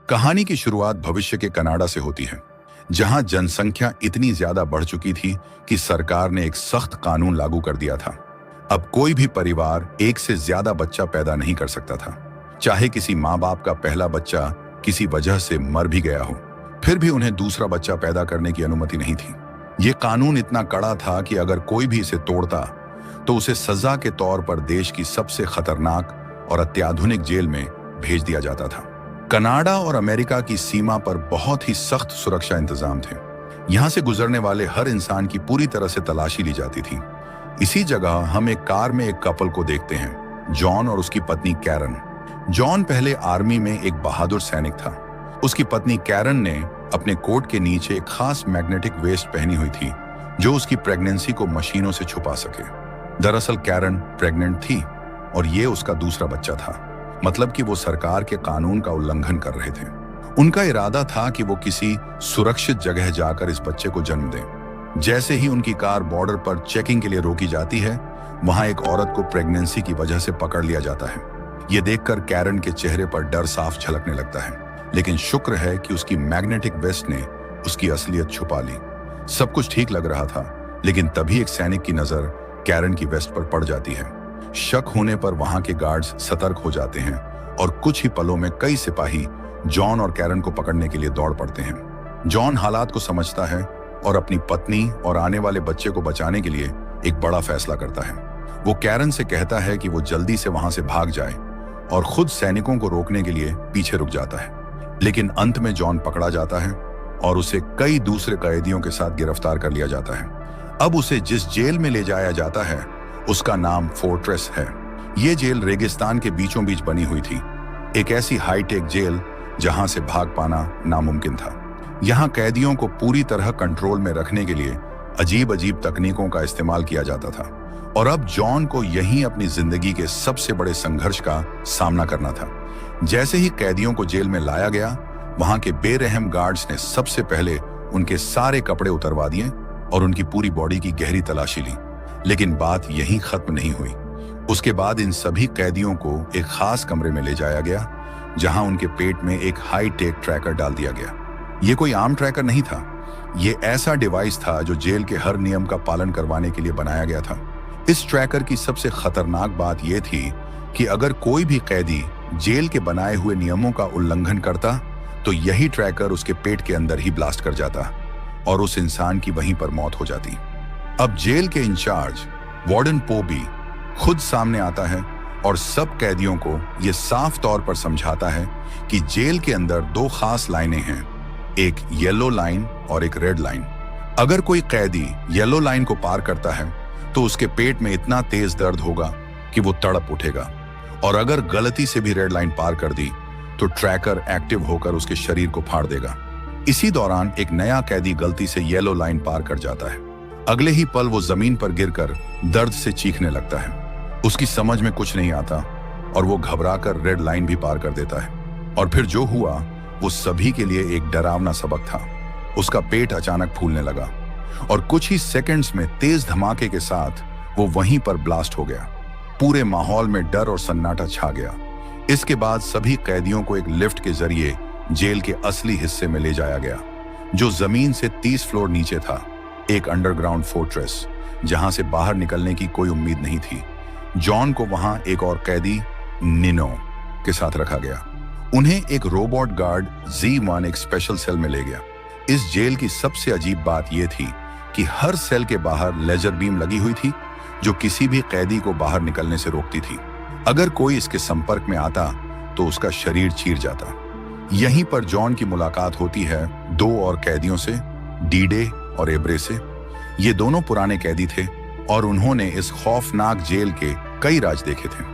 कहानी की शुरुआत भविष्य के कनाडा से होती है, जहां जनसंख्या इतनी ज्यादा बढ़ चुकी थी कि सरकार ने एक सख्त कानून लागू कर दिया था। अब कोई भी परिवार एक से ज्यादा बच्चा पैदा नहीं कर सकता था, चाहे किसी माँ बाप का पहला बच्चा किसी वजह से मर भी गया हो, फिर भी उन्हें दूसरा बच्चा पैदा करने की अनुमति नहीं थी। ये कानून इतना कड़ा था कि अगर कोई भी इसे तोड़ता तो उसे सजा के तौर पर देश की सबसे खतरनाक और अत्याधुनिक जेल में भेज दिया जाता था। कनाडा और अमेरिका की सीमा पर बहुत ही सख्त सुरक्षा इंतजाम थे। यहां से गुजरने वाले हर इंसान की पूरी तरह से तलाशी ली जाती थी। इसी जगह हम एक कार में एक कपल को देखते हैं, जॉन और उसकी पत्नी कैरन। जॉन पहले आर्मी में एक बहादुर सैनिक था। उसकी पत्नी कैरन ने अपने कोट के नीचे एक खास मैग्नेटिक वेस्ट पहनी हुई थी, जो उसकी प्रेगनेंसी को मशीनों से छुपा सके। दरअसल कैरन प्रेग्नेंट थी और ये उसका दूसरा बच्चा था, मतलब कि वो सरकार के कानून का उल्लंघन कर रहे थे। उनका इरादा था कि वो किसी सुरक्षित जगह जाकर इस बच्चे को जन्म दें। जैसे ही उनकी कार बॉर्डर पर चेकिंग के लिए रोकी जाती है, वहां एक औरत को प्रेगनेंसी की वजह से पकड़ लिया जाता है। ये देखकर कैरन के चेहरे पर डर साफ झलकने लगता है, लेकिन शुक्र है कि उसकी मैग्नेटिक वेस्ट ने उसकी असलियत छुपा ली। सब कुछ ठीक लग रहा था, लेकिन तभी एक सैनिक की नजर कैरन की वेस्ट पर पड़ जाती है। शक होने पर वहां के गार्ड्स सतर्क हो जाते हैं और कुछ ही पलों में कई सिपाही जॉन और कैरन को पकड़ने के लिए दौड़ पड़ते हैं। जॉन हालात को समझता है और अपनी पत्नी और आने वाले बच्चे को बचाने के लिए एक बड़ा फैसला करता है। वो कैरन से कहता है कि वो जल्दी से वहां से भाग जाए और खुद सैनिकों को रोकने के लिए पीछे रुक जाता है। लेकिन अंत में जॉन पकड़ा जाता है और उसे कई दूसरे कैदियों के साथ गिरफ्तार कर लिया जाता है। अब उसे जिस जेल में ले जाया जाता है उसका नाम फोर्ट्रेस है। ये जेल रेगिस्तान के बीचों बीच बनी हुई थी, एक ऐसी हाईटेक जेल जहां से भाग पाना नामुमकिन था। यहाँ कैदियों को पूरी तरह कंट्रोल में रखने के लिए अजीब अजीब तकनीकों का इस्तेमाल किया जाता था और अब जॉन को यहीं अपनी जिंदगी के सबसे बड़े संघर्ष का सामना करना था। जैसे ही कैदियों को जेल में लाया गया, वहां के बेरहम गार्ड्स ने सबसे पहले उनके सारे कपड़े उतरवा दिए और उनकी पूरी बॉडी की गहरी तलाशी ली। लेकिन बात यहीं खत्म नहीं हुई। उसके बाद इन सभी कैदियों को एक खास कमरे में ले जाया गया, जहां उनके पेट में एक हाई टेक ट्रैकर डाल दिया गया। ये कोई आम ट्रैकर नहीं था, ये ऐसा डिवाइस था जो जेल के हर नियम का पालन करवाने के लिए बनाया गया था। इस ट्रैकर की सबसे खतरनाक बात यह थी कि अगर कोई भी कैदी जेल के बनाए हुए नियमों का उल्लंघन करता, तो यही ट्रैकर उसके पेट के अंदर ही ब्लास्ट कर जाता और उस इंसान की वहीं पर मौत हो जाती। अब जेल के इंचार्ज वार्डन पोबी खुद सामने आता है और सब कैदियों को यह साफ तौर पर समझाता है कि जेल के अंदर दो खास लाइनें हैं, एक येलो लाइन और एक रेड लाइन। अगर कोई कैदी येलो लाइन को पार करता है तो उसके पेट में इतना तेज दर्द होगा कि वो तड़प उठेगा, और अगर गलती से भी रेड लाइन पार कर दी तो ट्रैकर एक्टिव होकर उसके शरीर को फाड़ देगा। इसी दौरान एक नया कैदी गलती से येलो लाइन पार कर जाता है। अगले ही पल वो जमीन पर गिरकर दर्द से चीखने लगता है। उसकी समझ में कुछ नहीं आता और वो घबराकर रेड लाइन भी पार कर देता है। और फिर जो हुआ वो सभी के लिए एक डरावना सबक था। उसका पेट अचानक फूलने लगा और कुछ ही सेकंड्स में तेज धमाके के साथ वो वहीं पर ब्लास्ट हो गया। पूरे माहौल में डर और सन्नाटा छा गया। इसके बाद सभी कैदियों को एक लिफ्ट के जरिए जेल के असली हिस्से में ले जाया गया, जो जमीन से 30 फ्लोर नीचे था, एक अंडरग्राउंड फोर्ट्रेस जहां से बाहर निकलने की कोई उम्मीद नहीं थी। जॉन को वहां एक और कैदी निनो के साथ रखा गया। उन्हें एक रोबोट गार्ड Z1 एक स्पेशल सेल में ले गया। इस जेल की सबसे अजीब बात यह थी कि हर सेल के बाहर लेजर बीम लगी हुई थी, जो किसी भी कैदी को बाहर निकलने से रोकती थी। अगर कोई इसके संपर्क में आता तो उसका शरीर चीर जाता। यहीं पर जॉन की मुलाकात होती है दो और कैदियों से, डीडे और एब्रे से। ये दोनों पुराने कैदी थे और उन्होंने इस खौफनाक जेल के कई राज देखे थे।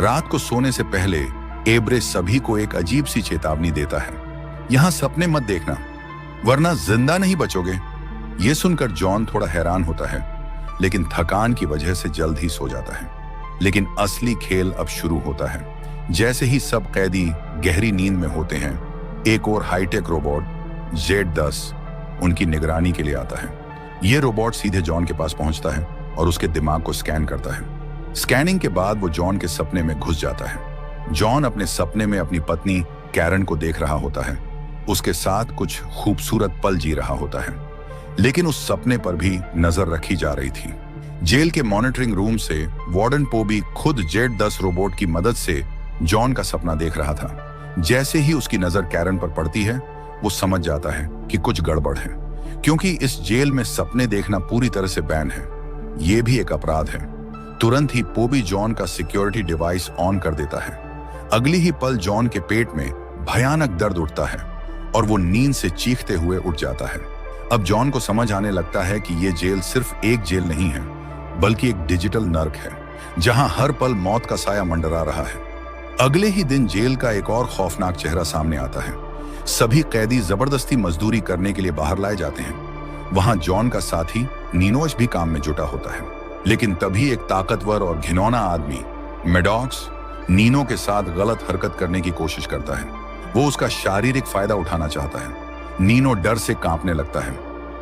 रात को सोने से पहले एब्रे सभी को एक अजीब सी चेतावनी देता है, यहां सपने मत देखना वरना जिंदा नहीं बचोगे। ये सुनकर जॉन थोड़ा हैरान होता है, लेकिन थकान की वजह से जल्द ही सो जाता है। लेकिन असली खेल अब शुरू होता है। जैसे ही सब कैदी गहरी नींद में होते हैं, एक और हाईटेक रोबोट Z10 उनकी निगरानी के लिए आता है। यह रोबोट सीधे जॉन के पास पहुंचता है और उसके दिमाग को स्कैन करता है। स्कैनिंग के बाद वो जॉन के सपने में घुस जाता है। जॉन अपने सपने में अपनी पत्नी कैरन को देख रहा होता है, उसके साथ कुछ खूबसूरत पल जी रहा होता है, लेकिन उस सपने पर भी नजर रखी जा रही थी। जेल के मॉनिटरिंग रूम से वार्डन पोबी खुद जेड-10 रोबोट की मदद से जॉन का सपना देख रहा था। जैसे ही उसकी नजर कैरन पर पड़ती है, वो समझ जाता है कि कुछ गड़बड़ है, क्योंकि इस जेल में सपने देखना पूरी तरह से बैन है। ये भी एक अपराध है। तुरंत ही पोबी जॉन का सिक्योरिटी डिवाइस ऑन कर देता है। अगली ही पल जॉन के पेट में भयानक दर्द उठता है और वो नींद से चीखते हुए उठ जाता है। अब जॉन को समझ आने लगता है कि ये जेल सिर्फ एक जेल नहीं है, बल्कि एक डिजिटल नर्क है, जहां हर पल मौत का साया मंडरा रहा है। अगले ही दिन जेल का एक और खौफनाक चेहरा सामने आता है। सभी कैदी जबरदस्ती मजदूरी करने के लिए बाहर लाए जाते हैं। वहां जॉन का साथी निनोज भी काम में जुटा होता है, लेकिन तभी एक ताकतवर और घिनौना आदमी मेडॉक्स नीनो के साथ गलत हरकत करने की कोशिश करता है। वो उसका शारीरिक फायदा उठाना चाहता है। नीनो डर से कांपने लगता है।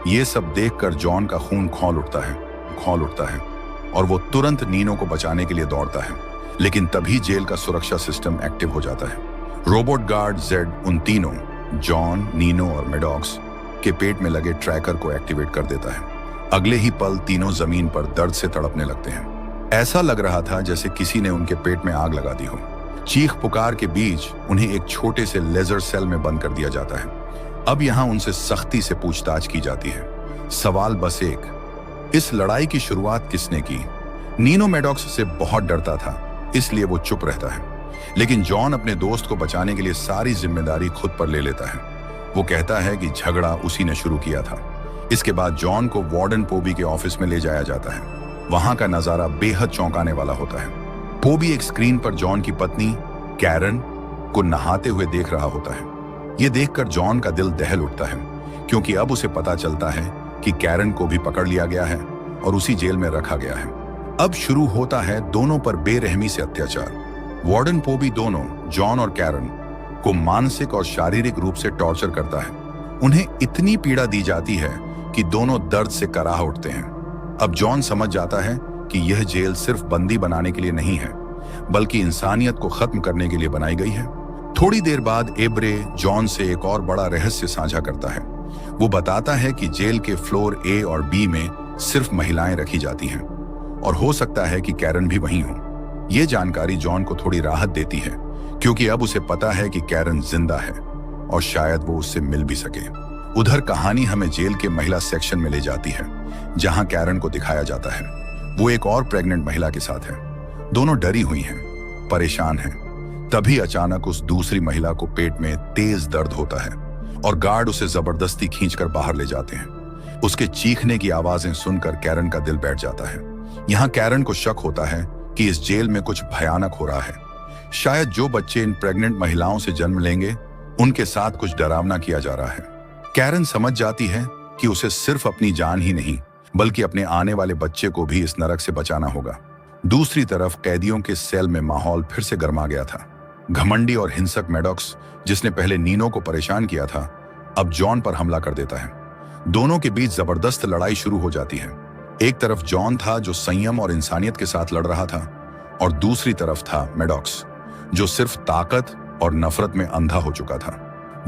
ये सब देखकर जॉन का खून खौल उठता है और वो तुरंत नीनो को बचाने के लिए दौड़ता है, लेकिन तभी जेल का सुरक्षा सिस्टम एक्टिव हो जाता है। रोबोट गार्ड जेड उन तीनों जॉन, नीनो और मेडॉक्स के पेट में लगे ट्रैकर को एक्टिवेट कर देता है। अगले ही पल तीनों जमीन पर दर्द से तड़पने लगते हैं। ऐसा लग रहा था जैसे किसी ने उनके पेट में आग लगा दी हो। चीख पुकार के बीच उन्हें एक छोटे से लेजर सेल में बंद कर दिया जाता है। अब यहाँ उनसे सख्ती से पूछताछ की जाती है। सवाल बस एक, इस लड़ाई की शुरुआत किसने की? नीनो मेडॉक्स से बहुत डरता था, इसलिए वो चुप रहता है, लेकिन जॉन अपने दोस्त को बचाने के लिए सारी जिम्मेदारी खुद पर ले लेता है। वो कहता है कि झगड़ा उसी ने शुरू किया था। इसके बाद जॉन को वार्डन पोबी के ऑफिस में ले जाया जाता है। वहां का नजारा बेहद चौंकाने वाला होता है। पोबी एक स्क्रीन पर जॉन की पत्नी कैरन को नहाते हुए देख रहा होता है। ये देखकर जॉन का दिल दहल उठता है, क्योंकि अब उसे पता चलता है कि कैरन को भी पकड़ लिया गया है और उसी जेल में रखा गया है। अब शुरू होता है दोनों पर बेरहमी से अत्याचार। वार्डन पोबी दोनों जॉन और कैरन को मानसिक और शारीरिक रूप से टॉर्चर करता है। उन्हें इतनी पीड़ा दी जाती है कि दोनों दर्द से कराह उठते हैं। अब जॉन समझ जाता है कि यह जेल सिर्फ बंदी बनाने के लिए नहीं है, बल्कि इंसानियत को खत्म करने के लिए बनाई गई है। थोड़ी देर बाद एब्रे जॉन से एक और बड़ा रहस्य साझा करता है। वो बताता है कि जेल के फ्लोर ए और बी में सिर्फ महिलाएं रखी जाती हैं और हो सकता है कि कैरन भी वहीं हो। ये जानकारी जॉन को थोड़ी राहत देती है, क्योंकि अब उसे पता है कि कैरन जिंदा है और शायद वो उससे मिल भी सके। उधर कहानी हमें जेल के महिला सेक्शन में ले जाती है, जहां कैरन को दिखाया जाता है। वो एक और प्रेग्नेंट महिला के साथ है। दोनों डरी हुई हैं, परेशान हैं। तभी अचानक उस दूसरी महिला को पेट में तेज दर्द होता है और गार्ड उसे जबरदस्ती खींचकर बाहर ले जाते हैं। उसके चीखने की आवाजें सुनकर कैरन का दिल बैठ जाता है। यहाँ कैरन को शक होता है कि इस जेल में कुछ भयानक हो रहा है। शायद जो बच्चे इन प्रेग्नेंट महिलाओं से जन्म लेंगे, उनके साथ कुछ डरावना किया जा रहा है। कैरन समझ जाती है कि उसे सिर्फ अपनी जान ही नहीं, बल्कि अपने आने वाले बच्चे को भी इस नरक से बचाना होगा। दूसरी तरफ कैदियों के सेल में माहौल फिर से गर्मा गया था। घमंडी और हिंसक मेडॉक्स, जिसने पहले नीनो को परेशान किया था, अब जॉन पर हमला कर देता है। दोनों के बीच जबरदस्त लड़ाई शुरू हो जाती है। एक तरफ जॉन था जो संयम और इंसानियत के साथ लड़ रहा था, और दूसरी तरफ था मेडॉक्स, जो सिर्फ ताकत और नफरत में अंधा हो चुका था।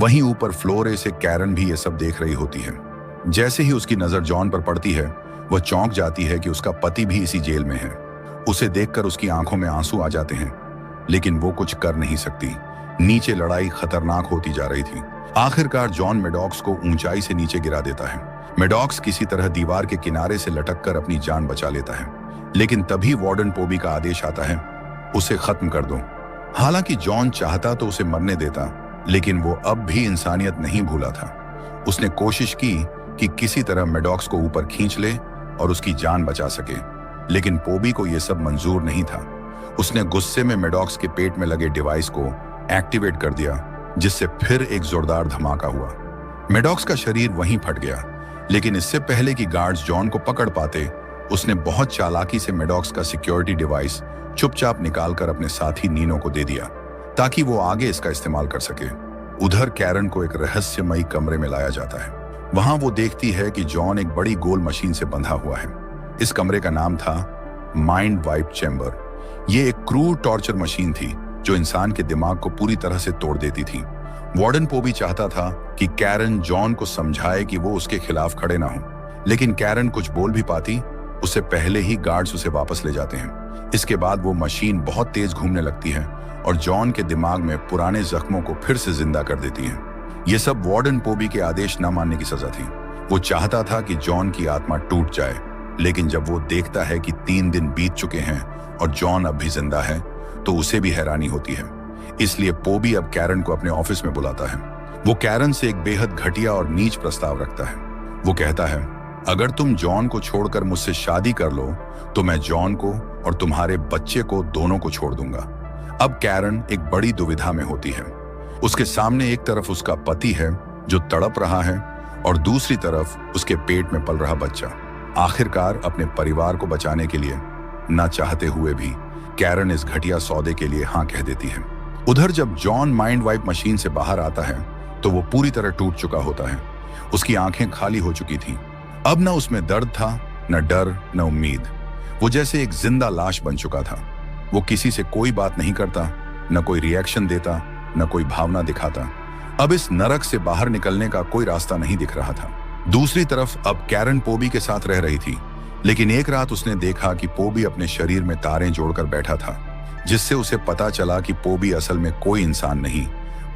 वहीं ऊपर फ्लोरे से कैरन भी ये सब देख रही होती है। जैसे ही उसकी नजर जॉन पर पड़ती है, वह चौंक जाती है कि उसका पति भी इसी जेल में है। उसे देखकर उसकी आंखों में आंसू आ जाते हैं, लेकिन वो कुछ कर नहीं सकती। नीचे लड़ाई खतरनाक होती जा रही थी। आखिरकार जॉन मेडॉक्स को ऊंचाई से नीचे गिरा देता है। मेडॉक्स किसी तरह दीवार के किनारे से लटककर अपनी जान बचा लेता है, लेकिन तभी वार्डन पोबी का आदेश आता है, उसे खत्म कर दो। हालांकि जॉन चाहता तो उसे मरने देता, लेकिन वो अब भी इंसानियत नहीं भूला था। उसने कोशिश की कि किसी तरह मेडॉक्स को ऊपर खींच ले और उसकी जान बचा सके, लेकिन पोबी को यह सब मंजूर नहीं था। उसने गुस्से में मेडॉक्स के पेट में लगे डिवाइस को एक्टिवेट कर दिया, जिससे फिर एक जोरदार धमाका हुआ। मेडॉक्स का शरीर वहीं फट गया, लेकिन इससे पहले कि गार्ड्स जॉन को पकड़ पाते, उसने बहुत चालाकी से मेडॉक्स का सिक्योरिटी डिवाइस चुपचाप निकालकर अपने साथी नीनो को दे दिया, ताकि वो आगे इसका इस्तेमाल कर सके। उधर कैरन को एक रहस्यमयी कमरे में लाया जाता है। वहां वो देखती है कि जॉन एक बड़ी गोल मशीन से बंधा हुआ है। इस कमरे का नाम था माइंड वाइप चैम्बर। ये एक क्रूर टॉर्चर मशीन थी जो इंसान के दिमाग को पूरी तरह से तोड़ देती थी। वार्डन पोबी चाहता था कि कैरन जॉन को समझाए कि वो उसके खिलाफ खड़े ना हो, लेकिन कैरन कुछ बोल भी पाती उससे पहले ही गार्ड्स उसे वापस ले जाते हैं। इसके बाद वो मशीन बहुत तेज घूमने लगती है और जॉन के दिमाग में पुराने जख्मों को फिर से जिंदा कर देती है। ये सब वार्डन पोबी के आदेश न मानने की सजा थी। वो चाहता था कि जॉन की आत्मा टूट जाए, लेकिन जब वो देखता है कि 3 दिन बीत चुके हैं और जॉन अब भी जिंदा है, तो उसे भी हैरानी होती है। इसलिए पोबी अब कैरन को अपने ऑफिस में बुलाता है। वो कैरन से एक बेहद घटिया और नीच प्रस्ताव रखता है। वो कहता है, अगर तुम जॉन को छोड़कर मुझसे शादी कर लो तो मैं जॉन को और तुम्हारे बच्चे को दोनों को छोड़ दूंगा। अब कैरन एक बड़ी दुविधा में होती है। उसके सामने एक तरफ उसका पति है जो तड़प रहा है और दूसरी तरफ उसके पेट में पल रहा बच्चा। आखिरकार अपने परिवार को बचाने के लिए ना चाहते हुए भी कैरन इस घटिया सौदे के लिए हाँ कह देती है। उधर जब जॉन माइंड वाइप मशीन से बाहर आता है तो वो पूरी तरह टूट चुका होता है। उसकी आंखें खाली हो चुकी थीं। अब न उसमें दर्द था, न डर, न उम्मीद। वो जैसे एक जिंदा लाश बन चुका था। वो किसी से कोई बात नहीं करता, न कोई रिएक्शन देता, न कोई भावना दिखाता। अब इस नरक से बाहर निकलने का कोई रास्ता नहीं दिख रहा था। दूसरी तरफ अब कैरन पोबी के साथ रह रही थी, लेकिन एक रात उसने देखा कि पोबी अपने शरीर में तारें जोड़कर बैठा था, जिससे उसे पता चला कि पोबी असल में कोई इंसान नहीं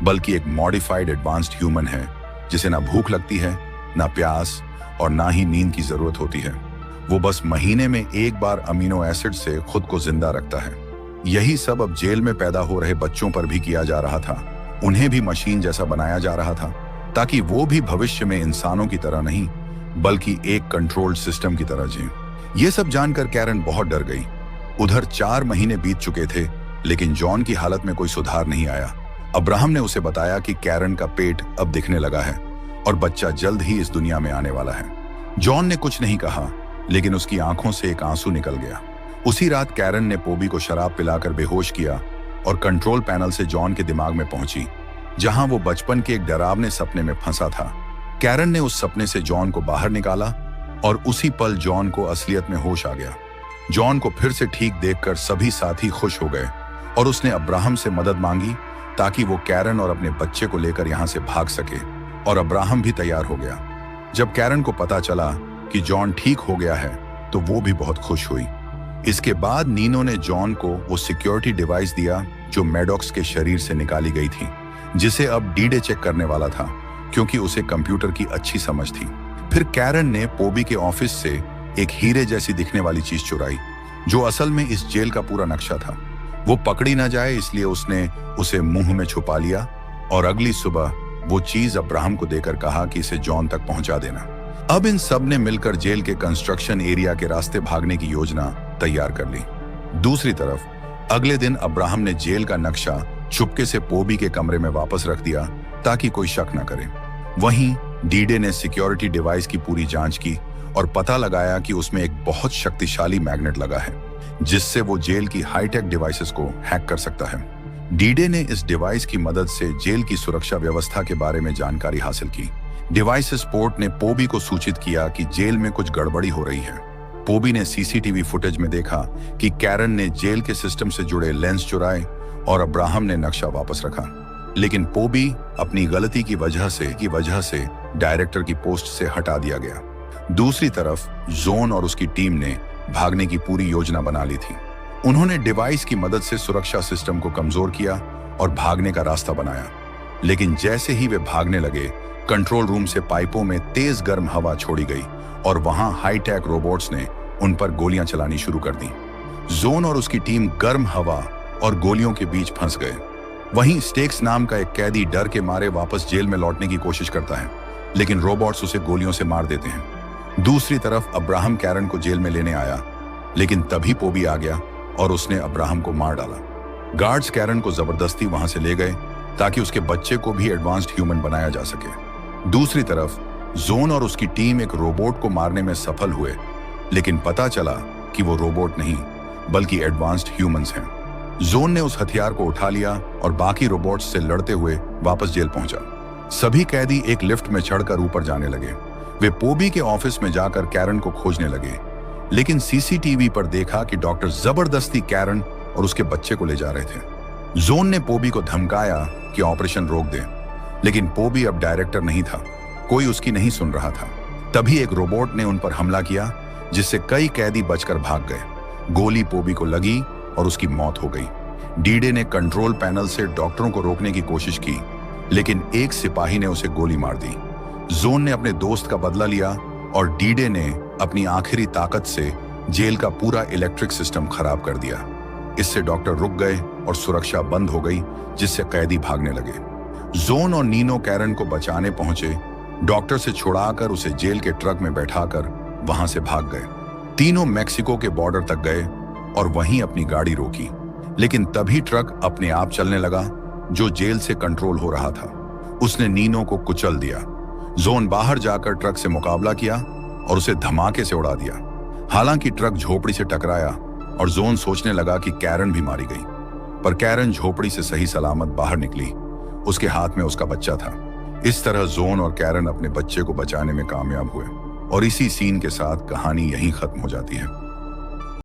बल्कि एक मॉडिफाइड एडवांस्ड ह्यूमन है, जिसे ना भूख लगती है, ना प्यास और ना ही नींद की जरूरत होती है। वो बस महीने में एक बार अमीनो एसिड से खुद को जिंदा रखता है। यही सब अब जेल में पैदा हो रहे बच्चों पर भी किया जा रहा था। उन्हें भी मशीन जैसा बनाया जा रहा था, ताकि वो भी भविष्य में इंसानों की तरह नहीं बल्कि एक कंट्रोल्ड सिस्टम की तरह जिए। ये सब जानकर कैरन बहुत डर गई। उधर 4 महीने बीत चुके थे, लेकिन जॉन की हालत में कोई सुधार नहीं आया। अब्राहम ने उसे बताया कि कैरन का पेट अब दिखने लगा है और बच्चा जल्द ही इस दुनिया में आने वाला है। जॉन ने कुछ नहीं कहा, लेकिन उसकी आंखों से एक आंसू निकल गया। उसी रात कैरन ने पोबी को शराब पिलाकर बेहोश किया और कंट्रोल पैनल से जॉन के दिमाग में पहुंची, जहां वो बचपन के एक डरावने सपने में फंसा था। कैरन ने उस सपने से जॉन को बाहर निकाला और उसी पल जॉन को असलियत में होश आ गया। जॉन को फिर से ठीक देखकर सभी साथी खुश हो गए और उसने अब्राहम से मदद मांगी ताकि वो कैरन और अपने बच्चे को लेकर यहां से भाग सके, और अब्राहम भी तैयार हो गया। जब कैरन को पता चला कि जॉन ठीक हो गया है तो वो भी बहुत खुश हुई। इसके बाद नीनो ने जॉन को वो सिक्योरिटी डिवाइस दिया जो मैडॉक्स के शरीर से निकाली गई थी, जिसे अब डीडे चेक करने वाला था, क्योंकि उसे कंप्यूटर की अच्छी समझ थी। फिर कैरन ने पोबी के ऑफिस से एक हीरे जैसी दिखने वाली चीज चुराई, जो असल में इस जेल का पूरा नक्शा था। वो पकड़ी ना जाए इसलिए उसने उसे मुंह में छुपा लिया और अगली सुबह वो चीज अब्राहम को देकर कहा कि इसे जॉन तक पहुंचा देना। अब इन सब ने मिलकर जेल के कंस्ट्रक्शन एरिया के रास्ते भागने की योजना तैयार कर ली। दूसरी तरफ अगले दिन अब्राहम ने जेल का नक्शा चुपके से पोबी के कमरे में वापस रख दिया ताकि कोई शक न करे। वहीं डीडे ने सिक्योरिटी डिवाइस की पूरी जांच की और पता लगाया कि उसमें एक बहुत शक्तिशाली मैग्नेट लगा है, जिससे वो जेल की हाईटेक डिवाइसेस को हैक कर सकता है। डीडे ने इस डिवाइस की मदद से जेल की सुरक्षा व्यवस्था के बारे में जानकारी हासिल की। डिवाइस पोर्ट ने पोबी को सूचित किया कि जेल में कुछ गड़बड़ी हो रही है। पोबी ने सीसीटीवी फुटेज में देखा कि कैरन ने जेल के सिस्टम से जुड़े लेंस चुराए और अब्राहम ने नक्शा वापस रखा, लेकिन पोबी अपनी गलती की वजह से डायरेक्टर की पोस्ट से हटा दिया गया। दूसरी तरफ जोन और उसकी टीम ने भागने की पूरी योजना बना ली थी। उन्होंने डिवाइस की मदद से सुरक्षा सिस्टम को कमजोर किया और भागने का रास्ता बनाया, लेकिन जैसे ही वे भागने लगे, कंट्रोल रूम से पाइपों में तेज गर्म हवा छोड़ी गई और वहां हाईटेक रोबोट्स ने उन पर गोलियां चलानी शुरू कर दी। जोन और उसकी टीम गर्म हवा और गोलियों के बीच फंस गए। वहीं स्टेक्स नाम का एक कैदी डर के मारे वापस जेल में लौटने की कोशिश करता है, लेकिन रोबोट्स उसे गोलियों से मार देते हैं। दूसरी तरफ अब्राहम कैरन को जेल में लेने आया, लेकिन तभी पोबी आ गया और उसने अब्राहम को मार डाला। गार्ड्स कैरन को जबरदस्ती वहां से ले गए ताकि उसके बच्चे को भी एडवांस्ड ह्यूमन बनाया जा सके। दूसरी तरफ जोन और उसकी टीम एक रोबोट को मारने में सफल हुए, लेकिन पता चला कि वो रोबोट नहीं बल्कि एडवांस्ड ह्यूमंस हैं। जोन ने उस हथियार को उठा लिया और बाकी रोबोट्स से लड़ते हुए वापस जेल पहुंचा। सभी कैदी एक लिफ्ट में चढ़कर ऊपर जाने लगे। वे पोबी के ऑफिस में जाकर कैरन को खोजने लगे, लेकिन सीसीटीवी पर देखा कि डॉक्टर जबरदस्ती कैरन और उसके बच्चे को ले जा रहे थे। जोन ने पोबी को धमकाया कि ऑपरेशन रोक दे। लेकिन पोबी अब डायरेक्टर नहीं था, कोई उसकी नहीं सुन रहा था। तभी एक रोबोट ने उन पर हमला किया, जिससे कई कैदी बचकर भाग गए। गोली पोबी को लगी और उसकी मौत हो गई। डीडे ने कंट्रोल पैनल से डॉक्टरों को रोकने की कोशिश की, लेकिन एक सिपाही ने उसे गोली मार दी। जोन ने अपने दोस्त का बदला लिया और डीडे ने अपनी आखिरी ताकत से जेल का पूरा इलेक्ट्रिक सिस्टम खराब कर दिया। इससे डॉक्टर रुक गए और सुरक्षा बंद हो गई, जिससे कैदी भागने लगे। जोन और नीनो कैरन को बचाने पहुंचे। डॉक्टर से छुड़ाकर उसे जेल के ट्रक में बैठाकर वहां से भाग गए। तीनों मेक्सिको के बॉर्डर तक गए और वहीं अपनी गाड़ी रोकी, लेकिन तभी ट्रक अपने आप चलने लगा, जो जेल से कंट्रोल हो रहा था। उसने नीनो को कुचल दिया। जोन बाहर जाकर ट्रक से मुकाबला किया और उसे धमाके से उड़ा दिया। हालांकि ट्रक झोपड़ी से टकराया और जोन सोचने लगा कि कैरन भी मारी गई, पर कैरन झोपड़ी से सही सलामत बाहर निकली। उसके हाथ में उसका बच्चा था। इस तरह जोन और कैरन अपने बच्चे को बचाने में कामयाब हुए और इसी सीन के साथ कहानी यहीं खत्म हो जाती है।